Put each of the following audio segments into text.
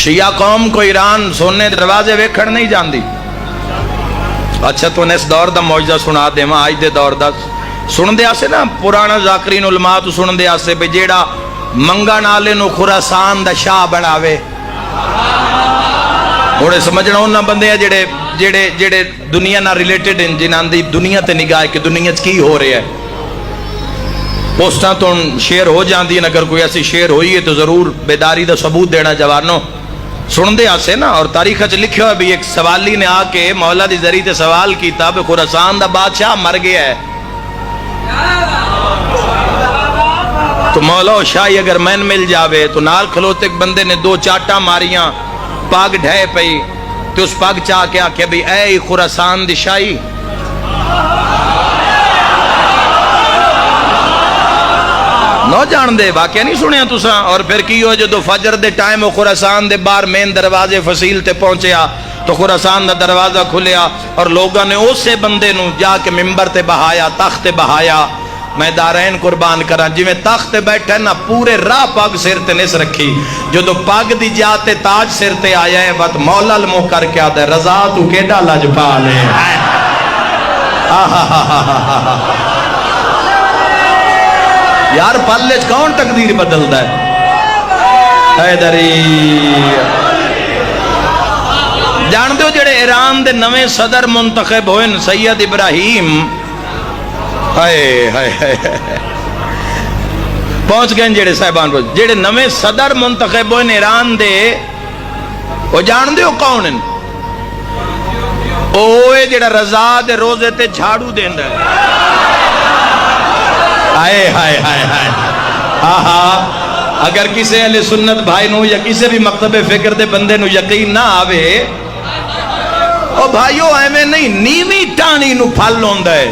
شیعہ قوم کو ایران سونے دروازے ویکھن نہیں جاندی. اچھا تو نے اس دور دا معجزہ سنا دے ماں آج دے دور دا سن دے آسے نا پرانا ذاکرین علماء تو سن دے آسے بے جیڑا منگا نالے نو خراسان دا شاہ بناوے. انہیں سمجھنا ہونا بندے ہیں جیڑے دنیا نہ ریلیٹڈ ہیں جنہاں دی دنیا تے نگاہ کہ دنیا کی ہو رہے ہے. پوسٹاں تو شیئر ہو جاندی ہیں، اگر کوئی ایسی شیئر ہوئی ہے تو ضرور بیداری دا ثبوت دینا جوانوں. سن دے آسے نا اور تاریخ اچھ لکھے ہوئے بھی ایک سوالی نے آ کے مولا دی ذریعے تے سوال کیتا بے خراسان دا بادشاہ مر گیا ہے تو مولا و شاہی اگر مین مل جاوے تو نال کھلوتے ایک بندے نے دو چاٹاں ماریاں پاگ ڈھائے پئی تو اس پاگ چاہ کے آکے بھی اے خراسان دی شاہی نو جان دے واقعہ نہیں سنیا تساں. اور پھر کی ہو جو فجر دے ٹائم خراسان دے بار مین دروازے فصیل تے پہنچیا تو خراسان دا دروازہ کھلیا اور لوگاں نے اسے بندے نو جا کے ممبر تے بہایا تخت تے بہایا. میں دارین قربان کرا جی میں تخت تے بیٹھا نا پورے راہ پاگ سر تے نس رکھی جو دو پاگ دی جاتے تاج سر تے آیا ہے وقت مولا المو کر کے آدھے رضا تو کیڑا لجپا لے یار پلے کون تقدیر بدل دا ہے حیدری. جان دو جڑے ایران دے نویں صدر منتخب ہوئے سید ابراہیم پہنچ گئے جڑے صاحبان جڑے نویں صدر منتخب ہوئے ایران دے وہ جان دے کون ہیں اوے جڑا رضا دے روزے تے جھاڑو دیندا ہے. ہائے ہائے ہائے ہائے اگر کسی اہل سنت بھائی نو یا کسی بھی مکتب فکر دے بندے نو یقین نہ آوے او بھائیو ایویں نہیں نیوی ٹانی نو پھل ہوندا ہے.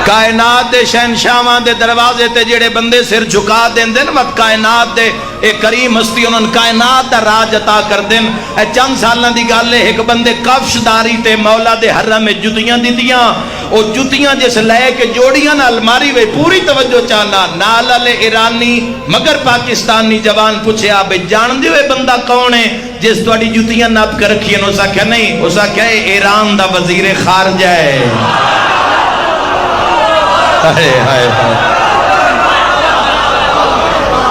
کائنات دے شہنشاہاں دے دروازے تے جڑے بندے سر جھکا دیندے نا وقت کائنات دے ایک کریم ہستی انہوں نے کائنات دا راج عطا کر دیں. اے چند سالوں دی گل ہے ایک بندے کفش داری تے مولا دے حرم میں جتیاں دیندیاں او جتیاں جس لے کے جوڑیاں نہ الماری وے پوری توجہ چاہنا نال والے ایرانی مگر پاکستانی جوان پوچھیا بے جان دیوے بندہ کون ہے جس تواڈی جتیاں ناپ کے رکھی ہیں. اسا کہا نہیں اسا کہا ایران دا وزیر خارجہ ہے. ہائے ہائے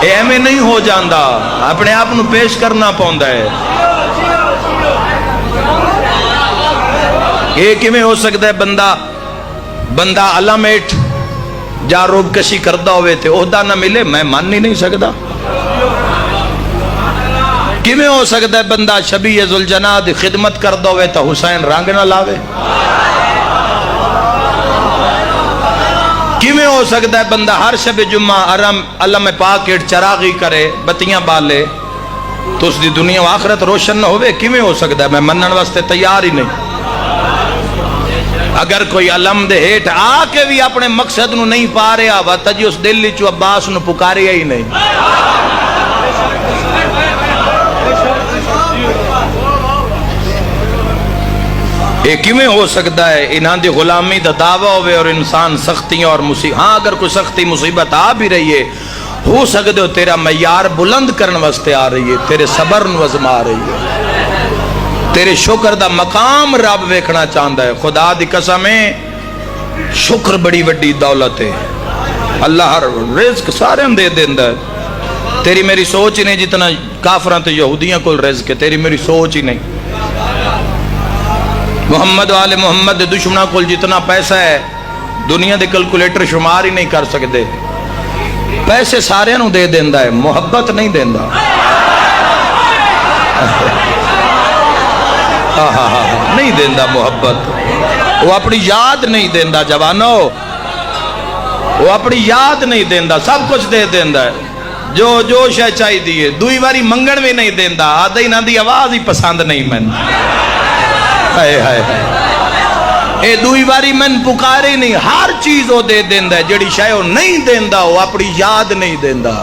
اے ایمیں نہیں ہو جاندہ اپنے آپ نو پیش کرنا پوندا ہے. ایک ہی میں ہو سکتا ہے بندہ علامت جا روب کشی کردہ ہوئے تھے عہدہ نہ ملے میں مان نہیں سکتا. کیویں ہو سکتا ہے بندہ شبیہ ذوالجناح دی خدمت کردہ ہوئے تو حسین رنگ نہ لاوے. کیویں ہو سکتا ہے بندہ ہر شب جمعہ علم پاکٹ چراغی کرے بتیاں بالے تو اس دی دنیا و آخرت روشن نہ ہوئے. کیویں ہو سکتا ہے میں منن واسطے تیار ہی نہیں. اگر کوئی علم دے ہیٹ آ کے بھی اپنے مقصد نو نہیں پا رہا وا تجی اس دل چو عباس نو پکاریا ہی نہیں. یہ کیویں ہو سکتا ہے انہاں دی غلامی دا دعویٰ ہوئے اور انسان سختیاں اور مصیبت ہاں اگر کوئی سختی مصیبت آ بھی رہی ہے ہو سکتے ہو تیرا معیار بلند کرن واسطے آ رہی ہے تیرے صبر نو ازما رہی ہے تیرے شکر دا مقام رب ویکھنا چاہتا ہے. خدا دی قسمیں شکر بڑی وڈی دولت ہے. اللہ ہر رزق سارے ہم دے دیندا ہے. تیری میری سوچ ہی نہیں جتنا کافراں تے یہودیاں کول رزق ہے تیری میری سوچ ہی نہیں. محمد والے محمد دشمنہ کل جتنا پیسہ ہے دنیا دے کلکولیٹر شمار ہی نہیں کر سکتے. پیسے سارے نو دے دیندا ہے محبت نہیں دیندا. نہیں دیندا محبت وہ اپنی یاد نہیں دیندا جوانو وہ اپنی یاد نہیں دیندا سب کچھ دے دیندا ہے جو شے چاہی دیئے دوئی باری منگن بھی نہیں دیندا آدھا ہی نہ دی آواز ہی پسند نہیں من اے دوئی باری من پکارے نہیں ہر چیز وہ دے دیندا ہے جڑی شاید وہ نہیں دیندا وہ اپنی یاد نہیں دیندا.